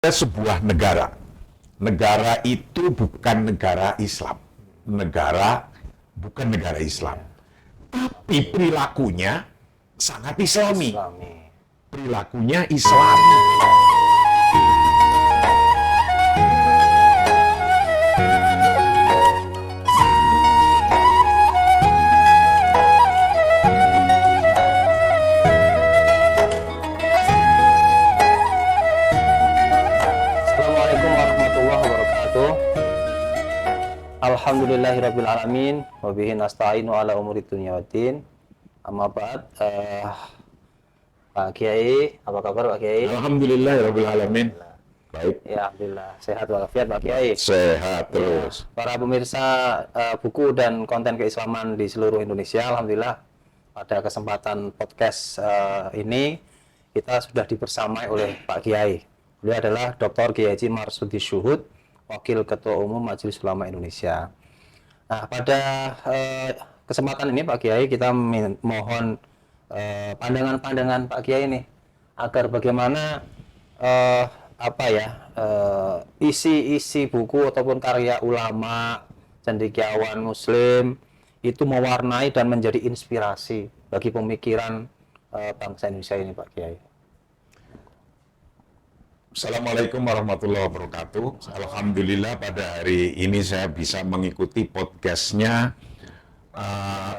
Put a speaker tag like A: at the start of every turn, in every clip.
A: Ada sebuah negara. Negara itu bukan negara Islam. Bukan negara Islam. Tapi perilakunya sangat Islami. Perilakunya Islami.
B: Assalamualaikum warahmatullahi wabarakatuh. Alhamdulillahirabbil alamin wa bihi nasta'inu ala umuri dunya waddin. Amma ba'd. Pak Kiai, apa kabar Pak Kiai?
A: Alhamdulillahirabbil alamin. Baik.
B: Ya, alhamdulillah. Sehat walafiat Pak Kiai.
A: Sehat terus.
B: Para pemirsa buku dan konten keislaman di seluruh Indonesia, alhamdulillah pada kesempatan podcast ini kita sudah dibersamai oleh Pak Kiai. Beliau adalah Dr. Kiai Haji Marsudi Syuhud, Wakil Ketua Umum Majelis Ulama Indonesia. Nah, pada kesempatan ini Pak Kiai kita mohon pandangan-pandangan Pak Kiai nih agar bagaimana isi-isi buku ataupun karya ulama, cendekiawan Muslim itu mewarnai dan menjadi inspirasi bagi pemikiran bangsa Indonesia ini Pak Kiai.
A: Assalamualaikum warahmatullahi wabarakatuh. Alhamdulillah pada hari ini saya bisa mengikuti podcastnya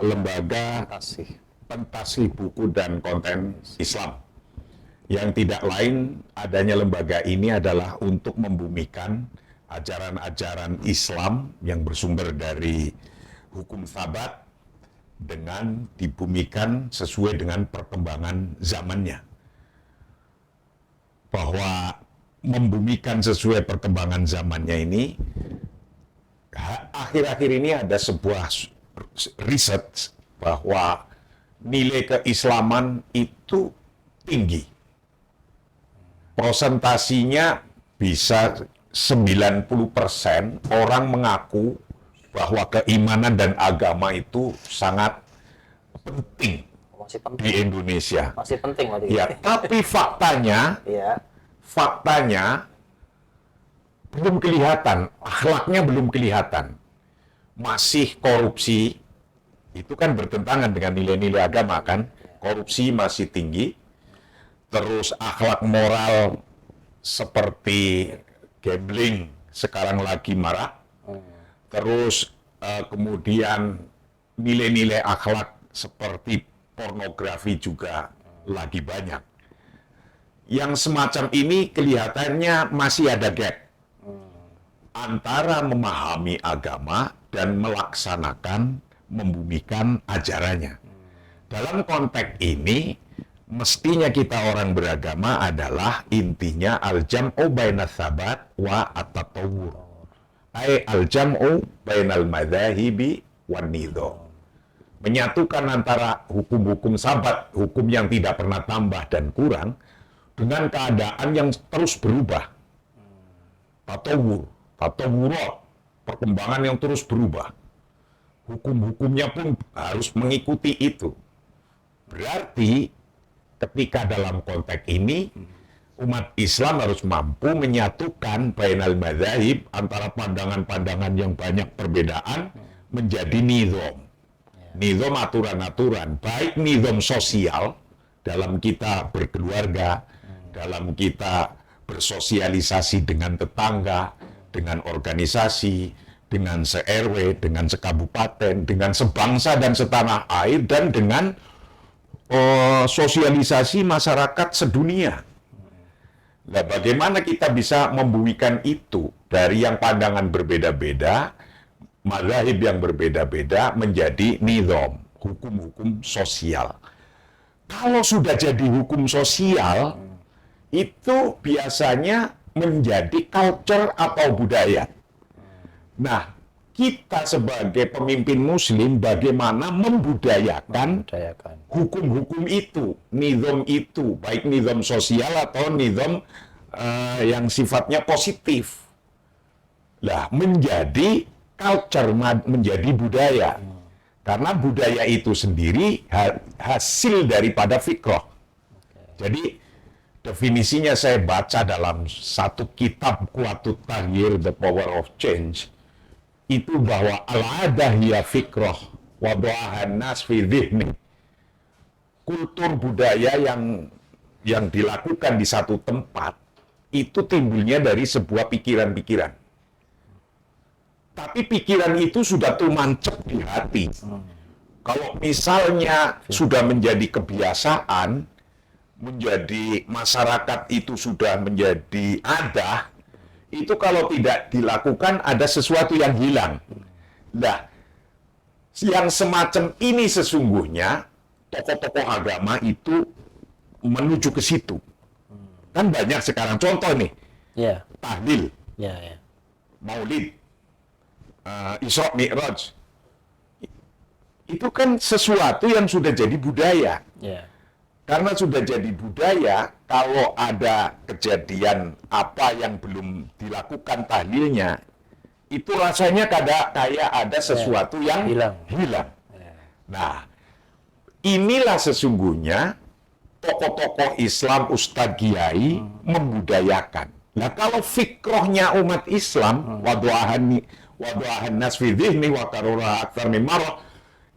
A: lembaga Pentasih Buku dan Konten Islam. Yang tidak lain adanya lembaga ini adalah untuk membumikan ajaran-ajaran Islam yang bersumber dari hukum sabat dengan dibumikan sesuai dengan perkembangan zamannya. Bahwa membumikan sesuai perkembangan zamannya ini, akhir-akhir ini ada sebuah riset bahwa nilai keislaman itu tinggi. Prosentasinya bisa 90% orang mengaku bahwa keimanan dan agama itu sangat penting.
B: Masih penting.
A: Di Indonesia.
B: Masih penting Pak Kiai.
A: Ya, tapi faktanya belum kelihatan, akhlaknya belum kelihatan. Masih korupsi, itu kan bertentangan dengan nilai-nilai agama kan. Korupsi masih tinggi, terus akhlak moral seperti gambling sekarang lagi marak, terus kemudian nilai-nilai akhlak seperti pornografi juga lagi banyak. Yang semacam ini kelihatannya masih ada gap antara memahami agama dan melaksanakan, membumikan ajarannya. Dalam konteks ini, mestinya kita orang beragama adalah intinya al-jam'u bainas sabat wa at-tatawwur. Ai al-jam'u bainal madzahibi wan nidham. Menyatukan antara hukum-hukum sabat, hukum yang tidak pernah tambah dan kurang, dengan keadaan yang terus berubah. Tatawurat, perkembangan yang terus berubah. Hukum-hukumnya pun harus mengikuti itu. Berarti ketika dalam konteks ini, umat Islam harus mampu menyatukan bainal madzahib, antara pandangan-pandangan yang banyak perbedaan, menjadi nizam. Nizam aturan-aturan, baik nizam sosial dalam kita berkeluarga, dalam kita bersosialisasi dengan tetangga, dengan organisasi, dengan se-RW, dengan sekabupaten, dengan sebangsa dan setanah air, dan dengan sosialisasi masyarakat sedunia. Nah, bagaimana kita bisa membumikan itu dari yang pandangan berbeda-beda, mazhab yang berbeda-beda menjadi nizam, hukum-hukum sosial. Kalau sudah jadi hukum sosial, itu biasanya menjadi culture atau budaya. Nah, kita sebagai pemimpin muslim bagaimana membudayakan hukum-hukum itu, nizam itu, baik nizam sosial atau nizam yang sifatnya positif. Lah, menjadi culture, menjadi budaya. Karena budaya itu sendiri hasil daripada fikrah. Jadi Definisinya saya baca dalam satu kitab Quwwatut Taghyir, The Power of Change, itu bahwa al-adah hiya fikrah wa du'ahan nas fi dhihni. Kultur budaya yang dilakukan di satu tempat itu timbulnya dari sebuah pikiran-pikiran. Tapi pikiran itu sudah tumancep di hati. Kalau misalnya sudah menjadi kebiasaan, menjadi masyarakat itu sudah menjadi adah, itu kalau tidak dilakukan ada sesuatu yang hilang. Nah, yang semacam ini sesungguhnya tokoh-tokoh agama itu menuju ke situ. Kan banyak sekarang contoh nih,
B: Ya,
A: tahlil,
B: ya.
A: maulid, Isra Mi'raj. Itu kan sesuatu yang sudah jadi budaya.
B: Ya.
A: Karena sudah jadi budaya, kalau ada kejadian apa yang belum dilakukan tahlilnya, itu rasanya kayak ada sesuatu yang hilang. Nah, inilah sesungguhnya tokoh-tokoh Islam, Ustadz Kiai membudayakan. Nah, kalau fikrohnya umat Islam, wadu'ahan nas fi dhihni wa karura aktsar min marrah,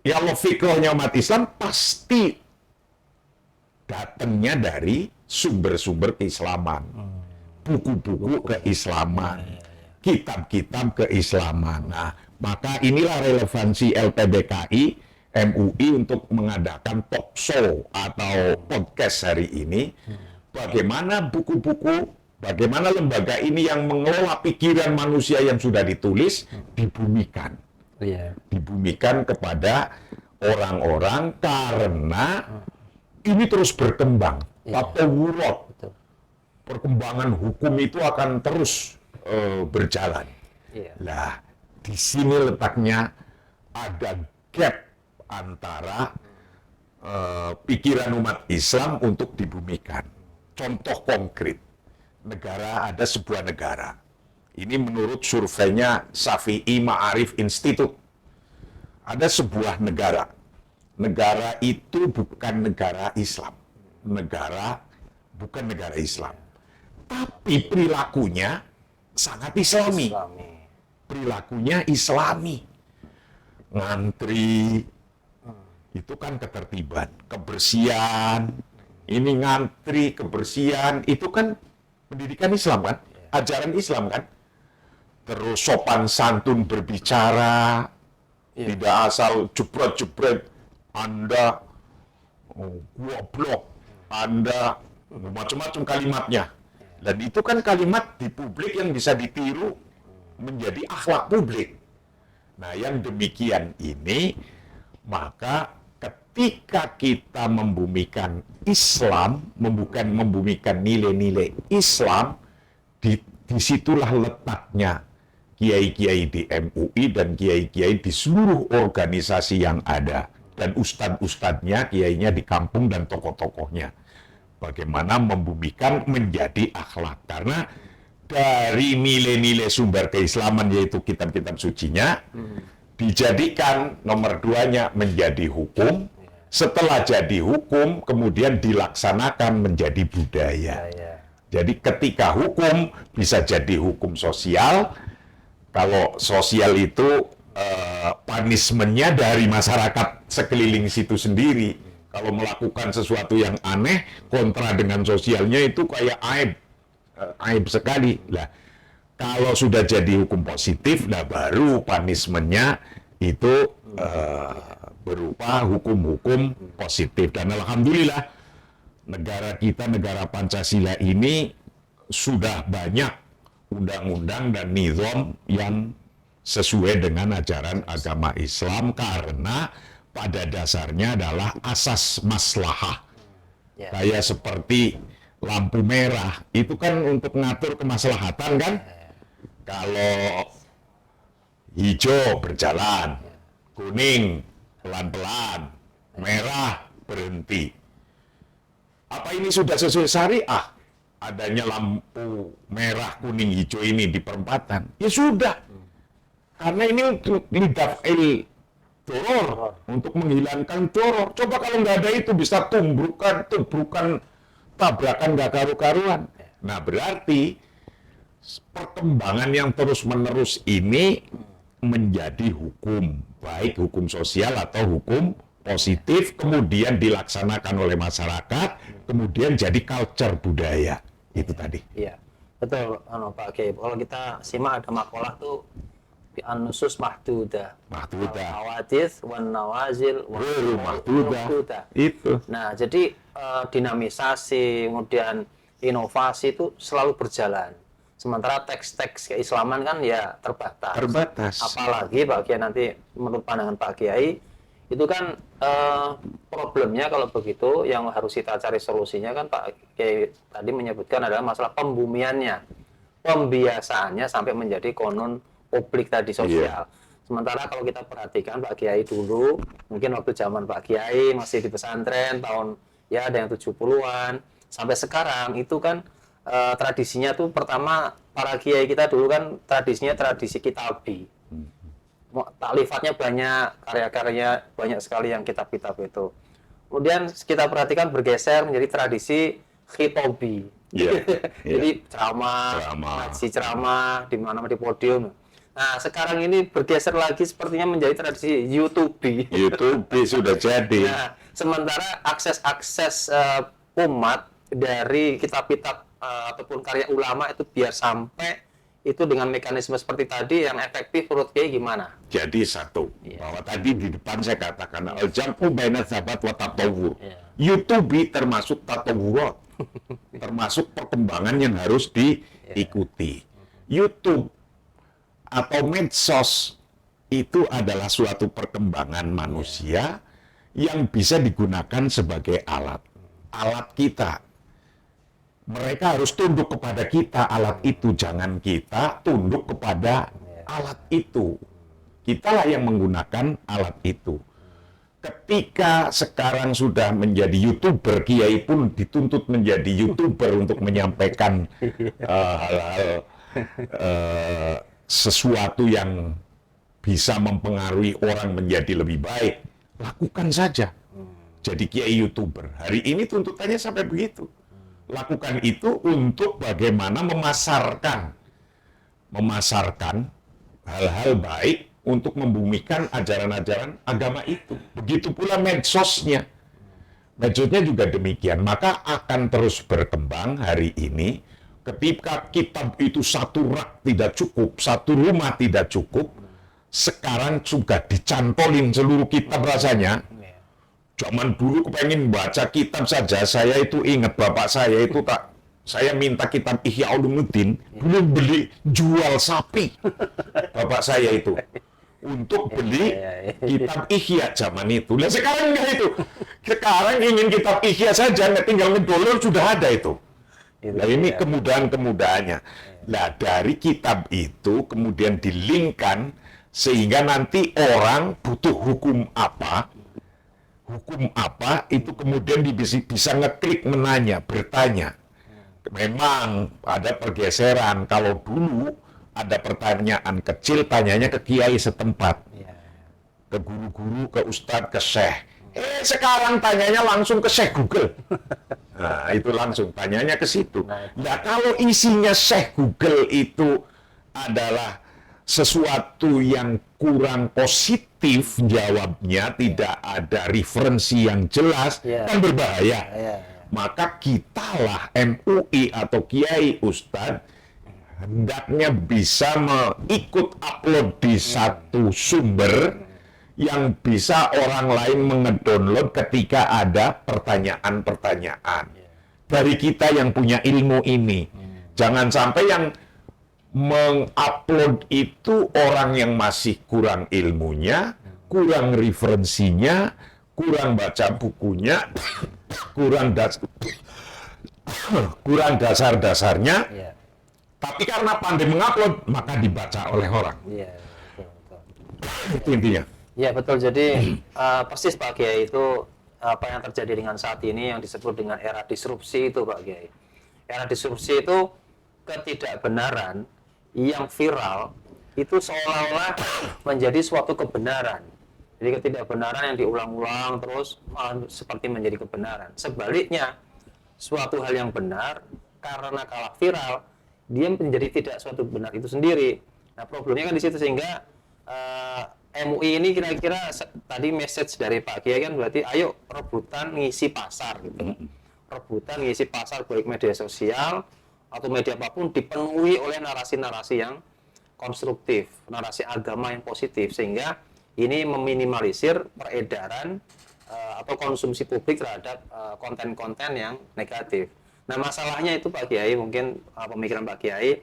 A: kalau fikrohnya umat Islam pasti datangnya dari sumber-sumber keislaman, buku-buku keislaman, kitab-kitab keislaman. Nah, maka inilah relevansi LPBKI MUI untuk mengadakan talk show atau podcast hari ini. Bagaimana buku-buku, bagaimana lembaga ini yang mengelola pikiran manusia yang sudah ditulis dibumikan. Dibumikan kepada orang-orang karena ini terus berkembang. Tatawurat, perkembangan hukum itu akan terus berjalan. Nah, di sini letaknya ada gap antara pikiran umat Islam untuk dibumikan. Contoh konkret, ada sebuah negara. Ini menurut surveinya Shafi'i Ma'arif Institute. Ada sebuah negara. Negara itu bukan negara Islam. Bukan negara Islam. Tapi perilakunya sangat Islami. Perilakunya Islami. Ngantri, itu kan ketertiban. Kebersihan, ini ngantri, kebersihan, itu kan pendidikan Islam kan? Ajaran Islam kan? Terus sopan santun berbicara, tidak asal jebret-jebret, Anda goblok, Anda macam-macam kalimatnya. Dan itu kan kalimat di publik yang bisa ditiru menjadi akhlak publik. Nah, yang demikian ini, maka ketika kita membumikan Islam, membumikan nilai-nilai Islam, disitulah letaknya kiai-kiai di MUI dan kiai-kiai di seluruh organisasi yang ada. Dan ustadz-ustadznya, kiainya di kampung dan tokoh-tokohnya. Bagaimana membumikan menjadi akhlak. Karena dari nilai-nilai sumber keislaman, yaitu kitab-kitab sucinya, dijadikan nomor 2-nya menjadi hukum. Setelah jadi hukum, kemudian dilaksanakan menjadi budaya. Jadi ketika hukum bisa jadi hukum sosial, kalau sosial itu punishment-nya dari masyarakat sekeliling situ sendiri. Kalau melakukan sesuatu yang aneh, kontra dengan sosialnya itu kayak aib sekali. Nah, kalau sudah jadi hukum positif, nah baru punishment-nya itu berupa hukum-hukum positif. Dan alhamdulillah, negara kita, negara Pancasila ini sudah banyak undang-undang dan nizam yang sesuai dengan ajaran agama Islam, karena pada dasarnya adalah asas maslahah. Kayak seperti lampu merah, itu kan untuk mengatur kemaslahatan kan? Kalau hijau berjalan, kuning pelan-pelan, merah berhenti. Apa ini sudah sesuai syariah? Adanya lampu merah, kuning, hijau ini di perempatan? Ya sudah. Karena ini untuk lidaf'il doror, untuk menghilangkan doror. Coba kalau nggak ada itu bisa tubrukan tabrakan nggak karu-karuan. Nah, berarti perkembangan yang terus-menerus ini menjadi hukum, baik hukum sosial atau hukum positif, kemudian dilaksanakan oleh masyarakat, kemudian jadi culture budaya. Itu tadi.
B: Iya, betul, Pak Kiai. Kalau kita simak ada makalah tuh an-nusus mahdudah,
A: Mahdudah.
B: al-hawadits wan nawazil
A: Ghairu mahdudah. Itu.
B: Nah, jadi dinamisasi, kemudian inovasi itu selalu berjalan. Sementara teks-teks keislaman kan ya terbatas.
A: Terbatas.
B: Apalagi Pak Kiai nanti menurut pandangan Pak Kiai itu kan problemnya kalau begitu yang harus kita cari solusinya kan Pak Kiai tadi menyebutkan adalah masalah pembumiannya, pembiasaannya sampai menjadi konon publik tadi sosial. Sementara kalau kita perhatikan Pak Kiai dulu, mungkin waktu zaman Pak Kiai masih di pesantren tahun ya ada yang 70-an sampai sekarang itu kan tradisinya tuh pertama para kiai kita dulu kan tradisinya tradisi kitabi. Taklifatnya banyak, karya-karyanya banyak sekali yang kitab-kitab itu. Kemudian kita perhatikan bergeser menjadi tradisi khitobi. Jadi ceramah, ngaji ceramah di mana di podium. Nah, sekarang ini bergeser lagi sepertinya menjadi tradisi YouTube.
A: YouTube sudah jadi.
B: Nah, sementara akses-akses umat dari kitab-kitab ataupun karya ulama itu biar sampai itu dengan mekanisme seperti tadi yang efektif menurut Kiai gimana?
A: Jadi satu, bahwa tadi di depan saya katakan al-jam'u baina sabat wa tatawwur. YouTube termasuk tatawwurat. Termasuk perkembangan yang harus diikuti. YouTube atau medsos itu adalah suatu perkembangan manusia yang bisa digunakan sebagai alat kita. Mereka harus tunduk kepada kita, alat itu. Jangan kita tunduk kepada alat itu. Kitalah yang menggunakan alat itu. Ketika sekarang sudah menjadi YouTuber, Kiai pun dituntut menjadi YouTuber untuk menyampaikan hal-hal sesuatu yang bisa mempengaruhi orang menjadi lebih baik. Lakukan saja. Jadi Kiai YouTuber. Hari ini tuntutannya sampai begitu. Lakukan itu untuk bagaimana memasarkan hal-hal baik untuk membumikan ajaran-ajaran agama itu. Begitu pula medsosnya. Medsosnya juga demikian. Maka akan terus berkembang hari ini. Ketika kitab itu satu rak tidak cukup, satu rumah tidak cukup, sekarang juga dicantolin seluruh kitab rasanya. Zaman dulu kepengen baca kitab saja, saya itu ingat bapak saya itu saya minta kitab Ihya Ulumuddin, belum beli jual sapi. Bapak saya itu untuk beli kitab Ihya zaman itu. Nah sekarang enggak itu. Sekarang ingin kitab Ihya saja, tinggal ngedolor sudah ada itu. Nah ini kemudahan-kemudahannya. Nah dari kitab itu kemudian dilingkan sehingga nanti orang butuh hukum apa itu kemudian bisa ngeklik menanya, bertanya. Memang ada pergeseran. Kalau dulu ada pertanyaan kecil, tanyanya ke kiai setempat, ke guru-guru, ke ustadz, ke syekh. Sekarang tanyanya langsung ke syekh Google. Nah, itu langsung tanyanya ke situ. Nah, kalau isinya syekh Google itu adalah sesuatu yang kurang positif jawabnya, tidak ada referensi yang jelas, kan berbahaya. Maka kitalah MUI atau Kiai Ustadz hendaknya bisa mengikut upload di satu sumber yang bisa orang lain mengedownload ketika ada pertanyaan-pertanyaan dari kita yang punya ilmu ini. Jangan sampai yang mengupload itu orang yang masih kurang ilmunya, kurang referensinya, kurang baca bukunya, kurang dasar-dasarnya, tapi karena pandai mengupload maka dibaca oleh orang. Itu intinya.
B: Ya betul. Jadi persis Pak Kiai itu apa yang terjadi dengan saat ini yang disebut dengan era disrupsi itu Pak Kiai. Era disrupsi itu ketidakbenaran yang viral itu seolah-olah menjadi suatu kebenaran. Jadi ketidakbenaran yang diulang-ulang terus seperti menjadi kebenaran. Sebaliknya, suatu hal yang benar karena kalah viral, dia menjadi tidak suatu benar itu sendiri. Nah, problemnya kan di situ, sehingga MUI ini kira-kira tadi message dari Pak Kiai kan berarti ayo rebutan ngisi pasar gitu. Rebutan ngisi pasar baik media sosial atau media apapun dipenuhi oleh narasi-narasi yang konstruktif, narasi agama yang positif, sehingga ini meminimalisir peredaran atau konsumsi publik terhadap konten-konten yang negatif. Nah, masalahnya itu Pak Kiai, mungkin pemikiran Pak Kiai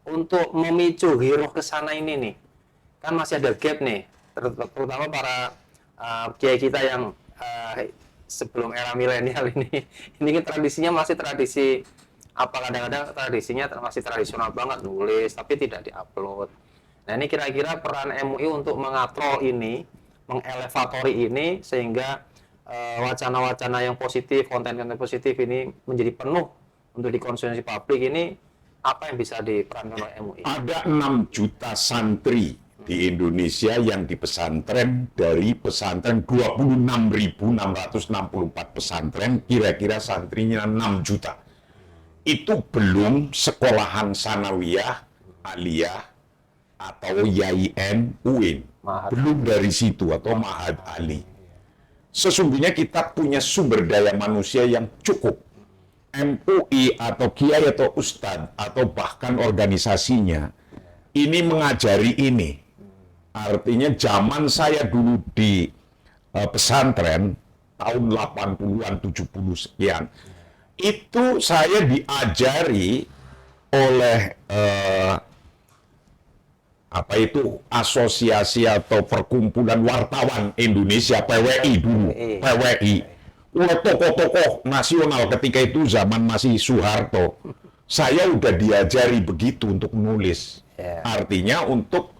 B: untuk memicu giroh ke sana ini nih, kan masih ada gap nih, terutama para kiai kita yang sebelum era milenial ini kan tradisinya masih tradisi kadang-kadang tradisinya masih tradisional banget, nulis tapi tidak diupload. Nah, ini kira-kira peran MUI untuk mengatrol ini, mengelevatori ini, sehingga wacana-wacana yang positif, konten-konten positif ini menjadi penuh untuk dikonsumsi publik ini, apa yang bisa diperankan oleh MUI?
A: Ada 6 juta santri di Indonesia yang di pesantren, dari pesantren 26.664 pesantren, kira-kira santrinya 6 juta. Itu belum sekolahan sanawiyah, aliyah, atau YIN, UIN. Belum dari situ, atau Ma'had Ali. Sesungguhnya kita punya sumber daya manusia yang cukup. MUI atau kiai atau ustadz atau bahkan organisasinya ini mengajari ini. Artinya zaman saya dulu di pesantren tahun 80-an 70 sekian, itu saya diajari oleh asosiasi atau perkumpulan wartawan Indonesia, PWI dulu, PWI. Oleh tokoh-tokoh nasional ketika itu zaman masih Soeharto. Saya udah diajari begitu untuk menulis. Artinya untuk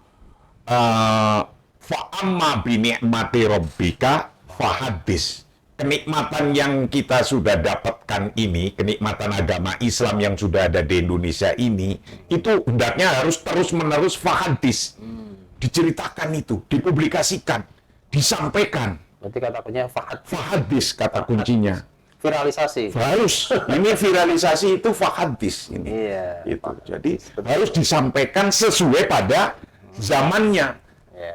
A: fa'amma bini'mati rabbika fahadis. Kenikmatan yang kita sudah dapatkan ini, kenikmatan agama Islam yang sudah ada di Indonesia ini, itu hendaknya harus terus-menerus fahadis. Diceritakan itu, dipublikasikan, disampaikan.
B: Berarti kata kuncinya
A: Fahadis kata kuncinya.
B: Viralisasi.
A: Harus. Ini viralisasi itu fahadis ini.
B: Iya.
A: Itu. Jadi harus disampaikan sesuai pada zamannya.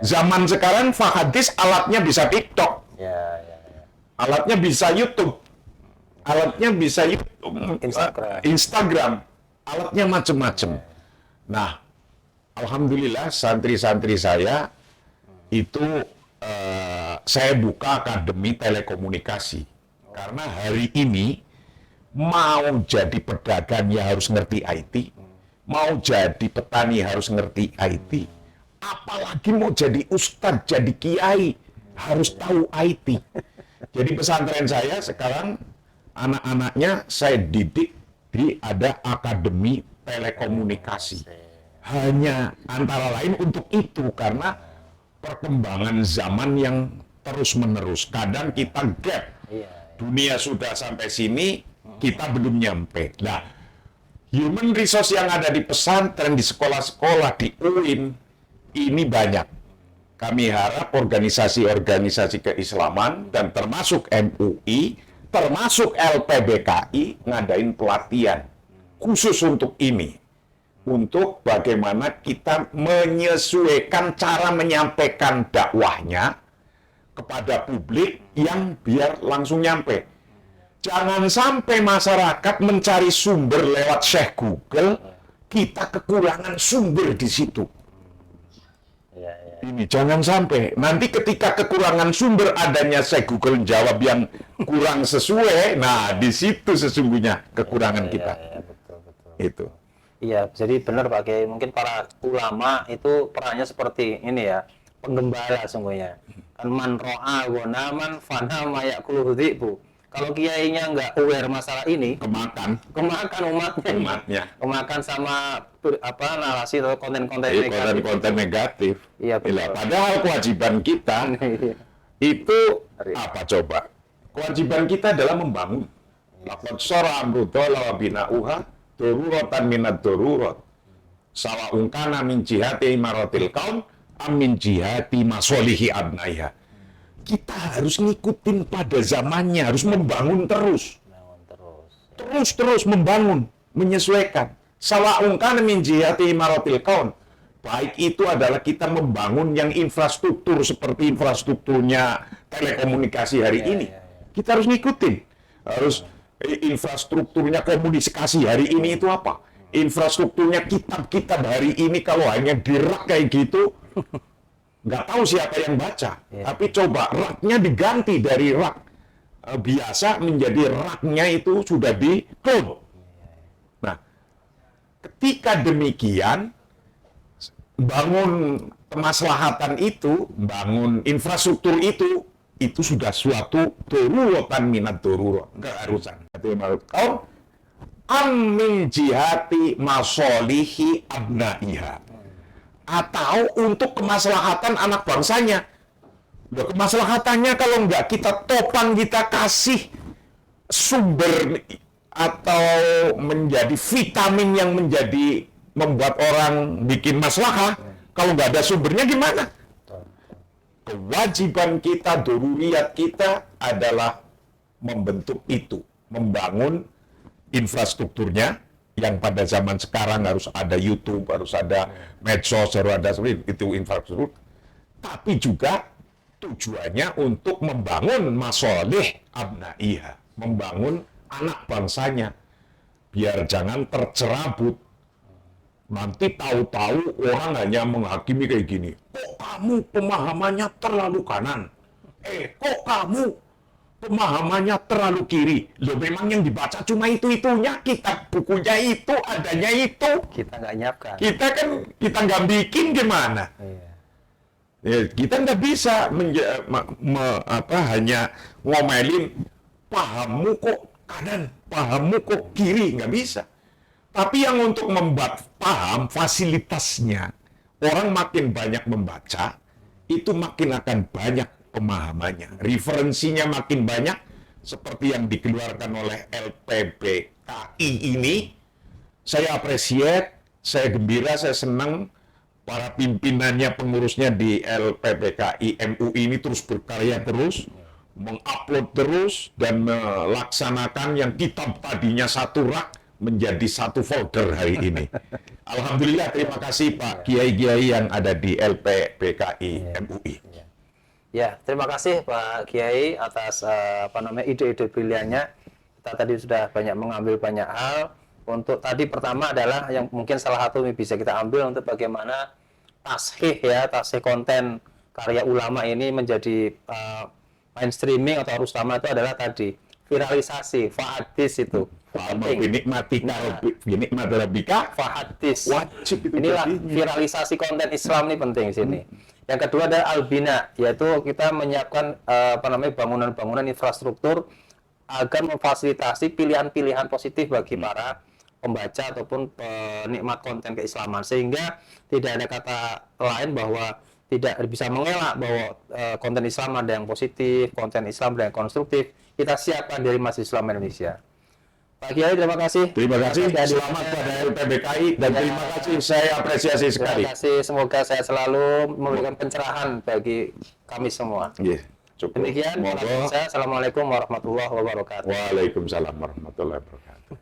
A: Zaman sekarang fahadis alatnya bisa TikTok. Alatnya bisa YouTube. Alatnya bisa YouTube, Instagram. Alatnya macam-macam. Nah, alhamdulillah santri-santri saya itu saya buka akademi telekomunikasi. Karena hari ini mau jadi pedagang ya harus ngerti IT, mau jadi petani harus ngerti IT, apalagi mau jadi ustadz, jadi kiai harus tahu IT. Jadi pesantren saya sekarang anak-anaknya saya didik di ada akademi telekomunikasi. Hanya antara lain untuk itu, karena perkembangan zaman yang terus-menerus. Kadang kita gap. Dunia sudah sampai sini, kita belum nyampe. Nah, human resource yang ada di pesantren, di sekolah-sekolah, di UIN, ini banyak. Kami harap organisasi-organisasi keislaman, dan termasuk MUI, termasuk LPBKI, ngadain pelatihan khusus untuk ini. Untuk bagaimana kita menyesuaikan cara menyampaikan dakwahnya kepada publik yang biar langsung nyampe. Jangan sampai masyarakat mencari sumber lewat Syekh Google, kita kekurangan sumber di situ. Ini jangan sampai. Nanti ketika kekurangan sumber, adanya Syekh Google jawab yang kurang sesuai, nah di situ sesungguhnya kekurangan kita.
B: Betul.
A: Itu.
B: Iya, jadi benar Pak Kiai. Mungkin para ulama itu perannya seperti ini ya, penggembala sungguhnya. Kan man ro'a gonaman fana mayakuluhu dhi'bu. Kalau kiainya nggak aware masalah ini, kemakan umatnya. Kemakan sama narasi atau konten-konten negatif.
A: Konten-konten negatif.
B: Iya, betul.
A: Padahal kewajiban kita itu apa coba? Kewajiban kita adalah membangun. Laqad syara amru dhala wa bina'uha dururatan minad dururat. Sawa'un kana min jihati imaratil qaum am min jihati masolihi abnaiha. Kita harus ngikutin pada zamannya, harus membangun terus. terus membangun, menyesuaikan. Sawa'un kana min jihati imaratil kaun. Baik itu adalah kita membangun yang infrastruktur seperti infrastrukturnya telekomunikasi hari ini. Kita harus ngikutin. Harus infrastrukturnya komunikasi hari ini itu apa? Infrastrukturnya kitab-kitab hari ini kalau hanya di-rak kayak gitu, nggak tahu siapa yang baca. Tapi coba raknya diganti dari rak biasa menjadi raknya itu sudah di-cloud. Nah, ketika demikian, bangun kemaslahatan itu, bangun infrastruktur itu sudah suatu daruratan minat darurat, keharusan. Kau min jihati masolihi abnaiha, atau untuk kemaslahatan anak bangsanya. Loh, kemaslahatannya kalau nggak kita topang, kita kasih sumber atau menjadi vitamin yang menjadi membuat orang bikin maslahah, kalau nggak ada sumbernya gimana? Kewajiban kita, daruriyat kita adalah membentuk itu, membangun infrastrukturnya yang pada zaman sekarang harus ada YouTube, harus ada medsos, harus ada itu infrastruktur, tapi juga tujuannya untuk membangun masolih abnaiha, membangun anak bangsanya, biar jangan tercerabut. Nanti tahu-tahu orang hanya menghakimi kayak gini. Kok kamu pemahamannya terlalu kanan? Kok kamu pemahamannya terlalu kiri? Loh, memang yang dibaca cuma itu-itunya, kitab bukunya itu, adanya itu.
B: Kita nggak nyiapkan.
A: Kita nggak bikin gimana? Ya, kita nggak bisa hanya ngomelin pahammu kok kanan, pahammu kok kiri, nggak bisa. Tapi yang untuk membuat paham fasilitasnya, orang makin banyak membaca, itu makin akan banyak pemahamannya. Referensinya makin banyak, seperti yang dikeluarkan oleh LPBKI ini. Saya appreciate, saya gembira, saya senang para pimpinannya, pengurusnya di LPBKI MUI ini terus berkarya terus, mengupload terus, dan melaksanakan yang kitab tadinya satu rak, menjadi satu folder hari ini. Alhamdulillah, terima kasih Pak Kiai-Kiai yang ada di LPBKI MUI.
B: Ya, terima kasih Pak Kiai atas ide-ide briliannya. Kita tadi sudah banyak mengambil banyak hal. Untuk tadi pertama adalah yang mungkin salah satu yang bisa kita ambil untuk bagaimana tashih konten karya ulama ini menjadi mainstreaming atau harus utama itu adalah tadi viralisasi, fahadis itu.
A: Binikmati rabbika
B: fahadis.
A: Wajib itu.
B: Inilah viralisasi konten Islam ini penting di sini. Yang kedua adalah albina, yaitu kita menyiapkan bangunan-bangunan infrastruktur agar memfasilitasi pilihan-pilihan positif bagi para pembaca ataupun penikmat konten keislaman, sehingga tidak ada kata lain bahwa tidak bisa mengelak bahwa konten Islam ada yang positif, konten Islam ada yang konstruktif. Kita siapkan dari Majelis Islam Indonesia. Pak Kiai, terima kasih.
A: Terima kasih. Selamat pada LPBKI dan terima kasih. Saya apresiasi sekali.
B: Terima kasih. Semoga saya selalu memberikan pencerahan bagi kami semua. Demikian. Assalamualaikum warahmatullahi wabarakatuh.
A: Waalaikumsalam warahmatullahi wabarakatuh.